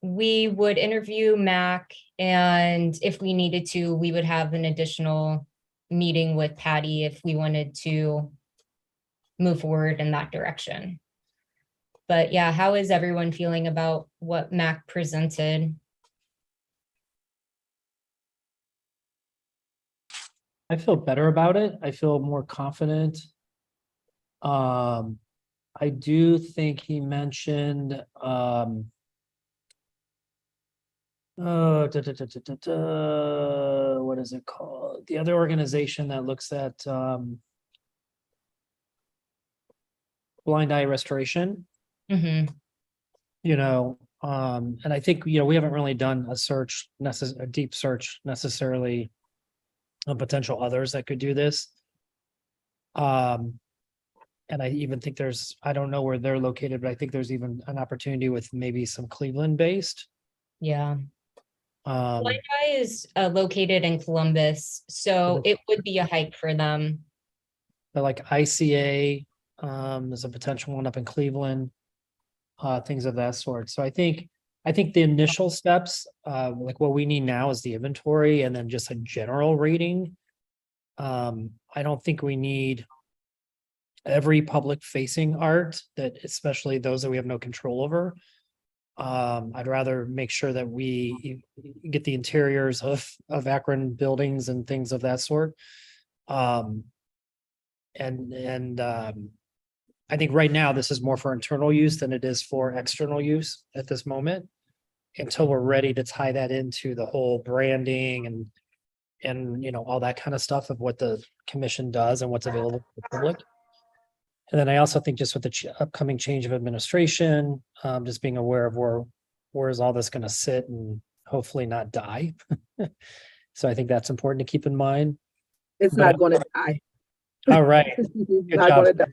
we would interview Mac, and if we needed to, we would have an additional meeting with Patty if we wanted to move forward in that direction. But yeah, how is everyone feeling about what Mac presented? I feel better about it. I feel more confident. I do think he mentioned what is it called? The other organization that looks at blind eye restoration. Mm-hmm. You know, and I think, you know, we haven't really done a deep search necessarily on potential others that could do this. And I even think I don't know where they're located, but I think there's even an opportunity with maybe some Cleveland based. Yeah. Blind Eye is located in Columbus, so it would be a hike for them. But like ICA, there's a potential one up in Cleveland, things of that sort. So I think the initial steps, like what we need now is the inventory and then just a general rating. I don't think we need every public facing art, that especially those that we have no control over. I'd rather make sure that we get the interiors of Akron buildings and things of that sort. I think right now this is more for internal use than it is for external use at this moment, until we're ready to tie that into the whole branding and you know, all that kind of stuff of what the commission does and what's available to the public. And then I also think just with the upcoming change of administration, just being aware of where is all this going to sit and hopefully not die. So I think that's important to keep in mind. It's not going to die. All right. Not going to die.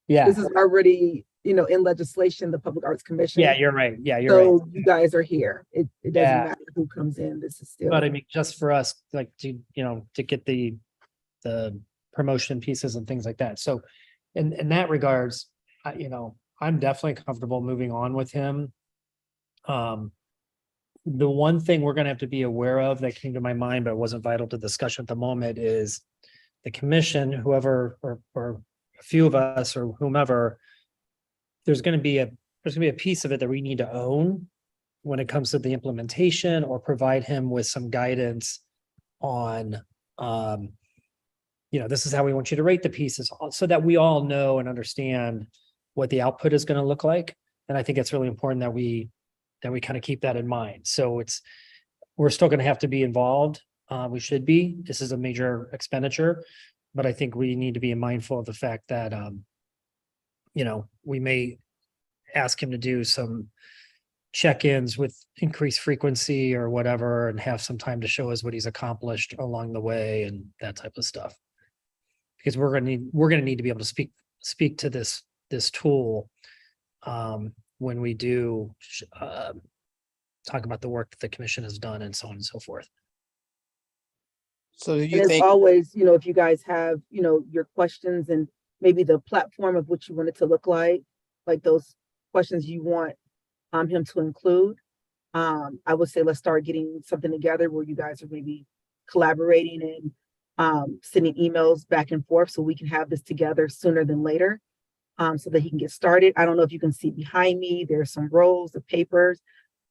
Yeah. This is already, in legislation, the Public Arts Commission. Yeah, you're right. Yeah, you're right. So you guys are here. It doesn't matter who comes in. This is still. But I mean, just for us, like to get the promotion pieces and things like that. So in that regards, I'm definitely comfortable moving on with him. The one thing we're going to have to be aware of that came to my mind, but wasn't vital to discussion at the moment, is the commission, whoever, or a few of us or whomever, there's going to be a piece of it that we need to own. when it comes to the implementation, or provide him with some guidance on, this is how we want you to rate the pieces, so that we all know and understand what the output is going to look like. And I think it's really important that we kind of keep that in mind. So we're still going to have to be involved. We should be. This is a major expenditure, but I think we need to be mindful of the fact that, we may ask him to do some check-ins with increased frequency or whatever, and have some time to show us what he's accomplished along the way and that type of stuff. Because we're going to need to be able to speak to this tool when we do talk about the work that the commission has done and so on and so forth. So do And you as think, always, if you guys have, your questions and maybe the platform of what you want it to look like those questions you want him to include, I would say let's start getting something together where you guys are maybe collaborating and sending emails back and forth so we can have this together sooner than later, so that he can get started. I don't know if you can see behind me, there's some rolls of papers.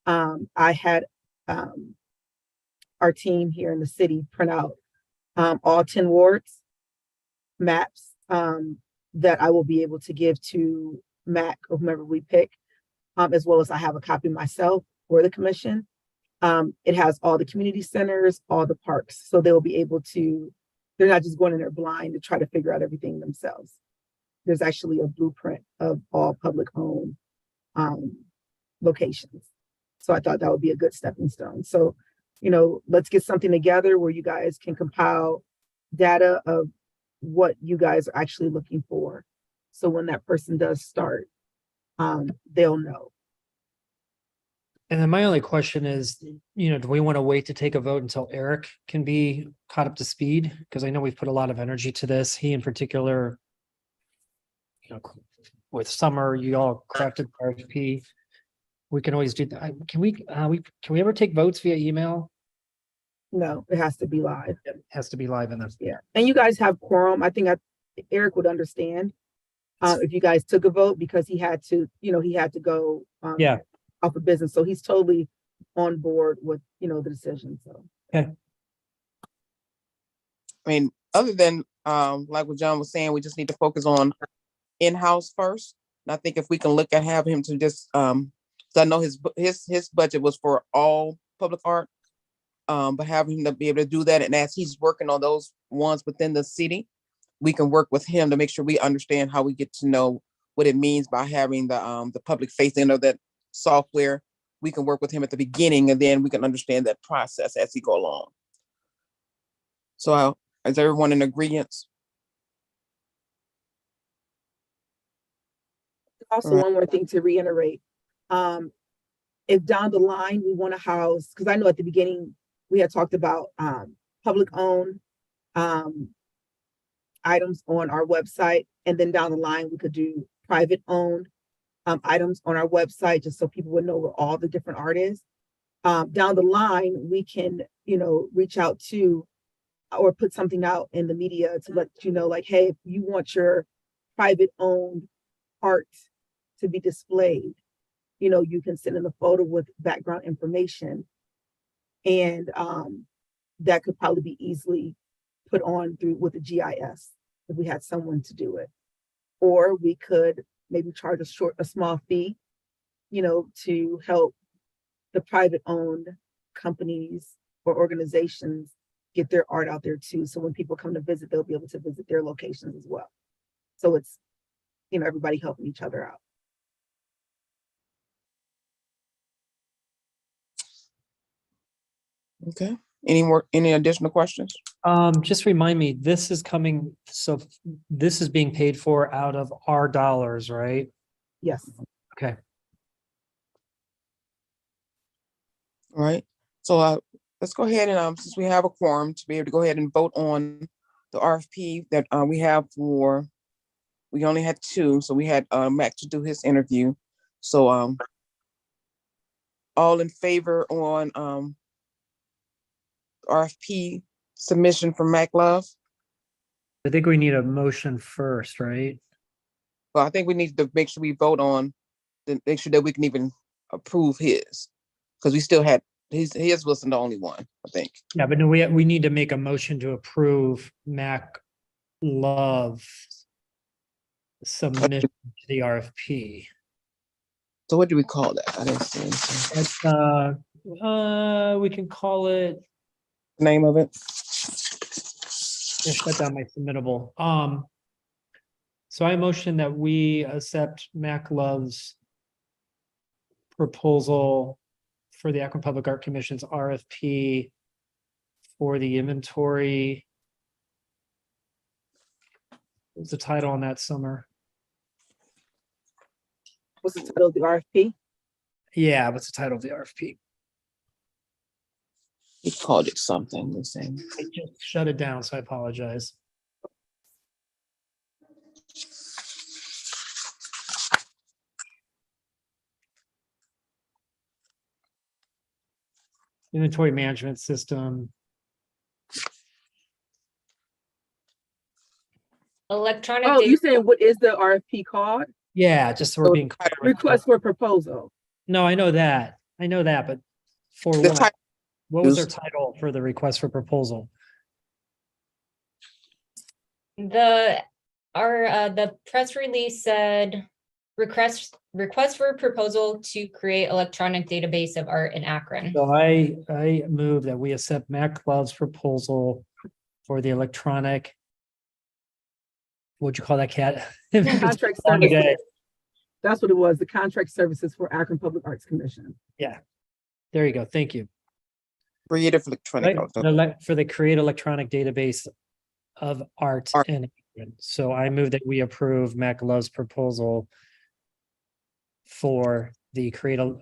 I had our team here in the city print out all 10 wards maps that I will be able to give to Mac or whomever we pick, as well as I have a copy myself for the commission. It has all the community centers, all the parks, so they'll be able to, they're not just going in there blind to try to figure out everything themselves. There's actually a blueprint of all public owned locations. So I thought that would be a good stepping stone. So, let's get something together where you guys can compile data of what you guys are actually looking for. So when that person does start, they'll know. And then my only question is, do we want to wait to take a vote until Eric can be caught up to speed? Because I know we've put a lot of energy to this. He in particular, with Summer, you all crafted the RFP. We can always do that. Can we ever take votes via email? No, it has to be live. It has to be live in this. Yeah. And you guys have quorum. I think Eric would understand if you guys took a vote, because he had to go off of business. So he's totally on board with, the decision. So. Okay. I mean, other than like what John was saying, we just need to focus on in-house first. And I think if we can look at have him to just so I know his budget was for all public art, but having him to be able to do that, and as he's working on those ones within the city, we can work with him to make sure we understand how we get to know what it means by having the public facing of that software. We can work with him at the beginning, and then we can understand that process as he go along. So is everyone in agreement? Also, one more thing to reiterate. If down the line we want to house, because I know at the beginning we had talked about public owned items on our website, and then down the line we could do private owned items on our website, just so people would know where all the different art is. Down the line, we can, reach out to or put something out in the media to let you know, like, hey, if you want your private owned art to be displayed, you can send in a photo with background information, and that could probably be easily put on through with the GIS if we had someone to do it. Or we could maybe charge a small fee, to help the private owned companies or organizations get their art out there too. So when people come to visit, they'll be able to visit their locations as well. So it's, everybody helping each other out. Okay. Any additional questions? Just remind me, this is being paid for out of our dollars, right? Yes. Okay. All right. So let's go ahead and since we have a quorum to be able to go ahead and vote on the RFP that we have for, we only had 2, so we had Mac to do his interview. So all in favor on RFP submission from Mac Love? I think we need a motion first, right? Well, I think we need to make sure we vote on, to make sure that we can even approve his. because we still had, his wasn't the only one, I think. Yeah, but no, we need to make a motion to approve Mac Love submission to the RFP. So what do we call that? I didn't see anything. We can call it, Name of it. just shut down my submittable. So I motion that we accept Mac Love's proposal for the Akron Public Art Commission's RFP for the inventory. What's the title on that, Summer? What's the title of the RFP? Yeah, what's the title of the RFP? He called it something the same. I just shut it down, so I apologize. Inventory management system. Electronic Oh, you data. saying what is the RFP called? Yeah, just so we're being clear. Request for proposal. No, I know that, but for The what? title What was their is- title for the request for proposal? The press release said request for proposal to create electronic database of art in Akron. So I move that we accept Mac Love's proposal for the electronic. What'd you call that, Cat? Contract Long services. day. That's what it was, the contract services for Akron Public Arts Commission. There you go. Thank you. Creative electronic. Right, for the create electronic database of art Art. in Akron. So I move that we approve Mac Love's proposal for the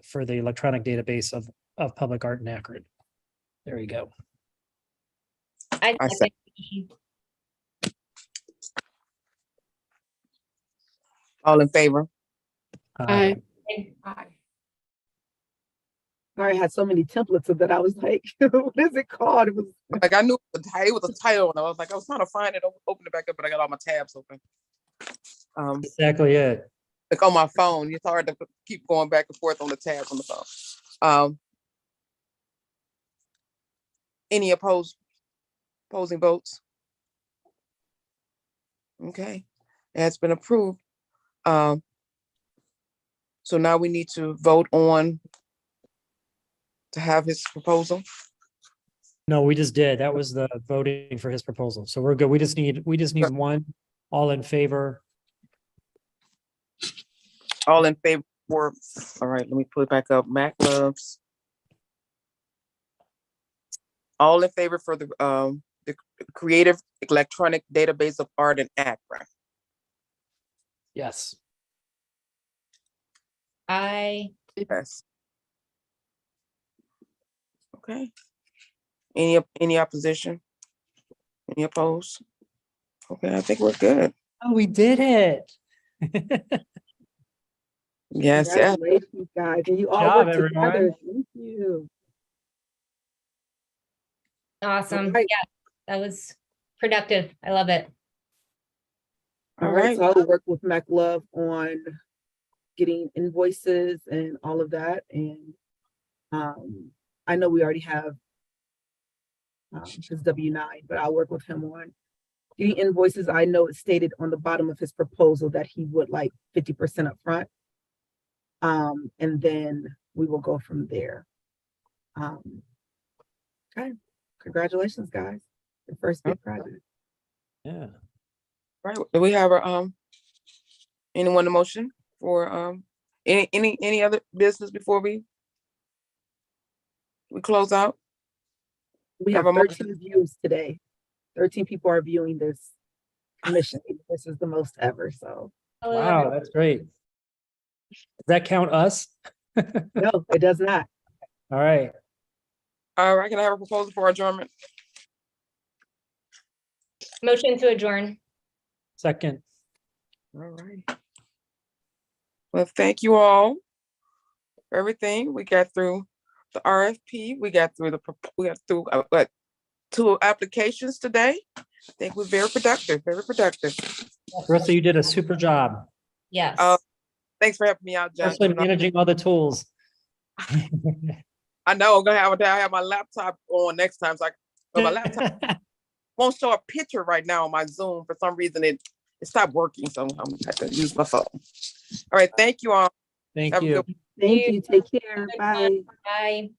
for the electronic database of public art in Akron. There you go. I I second. All in favor? Aye. I had so many templates of that. I was like, what is it called? It was Like I knew it was a title, and I was like, I was trying to find it, open it back up, but I got all my tabs open. Exactly it. Like on my phone, it's hard to keep going back and forth on the tabs on the phone. Any opposing votes? Okay, it's been approved. So now we need to vote on to have his proposal. No, we just did. That was the voting for his proposal. So we're good. We just need one. All in favor? All in favor? All right, let me put it back up. Mac Loves. All in favor for the creative electronic database of art in Akron. Yes. Yes. Okay. Any opposition? Any opposed? Okay, I think we're good. Oh, we did it. Yes, yeah. congratulations, guys. And you all Job, work together. everyone. Thank you. Awesome. Right. Yeah, that was productive. I love it. All right, so I will work with Mac Love on getting invoices and all of that. And I know we already have his W-9, but I'll work with him on getting invoices. I know it's stated on the bottom of his proposal that he would like 50% up front. And then we will go from there. Okay, congratulations, guys. The first big project. Yeah. Right. Do we have anyone in motion for any other business before we close out? We have 13 views today. 13 people are viewing this commission. This is the most ever. So Wow, that's great. Does that count us? no, it does not. All right. All right, can I have a proposal for adjournment? Motion to adjourn. Second. All right. Well, thank you all for everything. We got through the RFP. We got through what, 2 applications today. I think we're very productive, very productive. Marissa, you did a super job, Yes. Thanks for helping me out, John. especially managing all the tools. I know I'm gonna have my laptop on next time, so but my laptop won't show a picture right now on my Zoom. For some reason, it stopped working, so I'm gonna have to use my phone. All right, thank you all. Thank Have a you. good Thank you. Take care. Bye. Bye.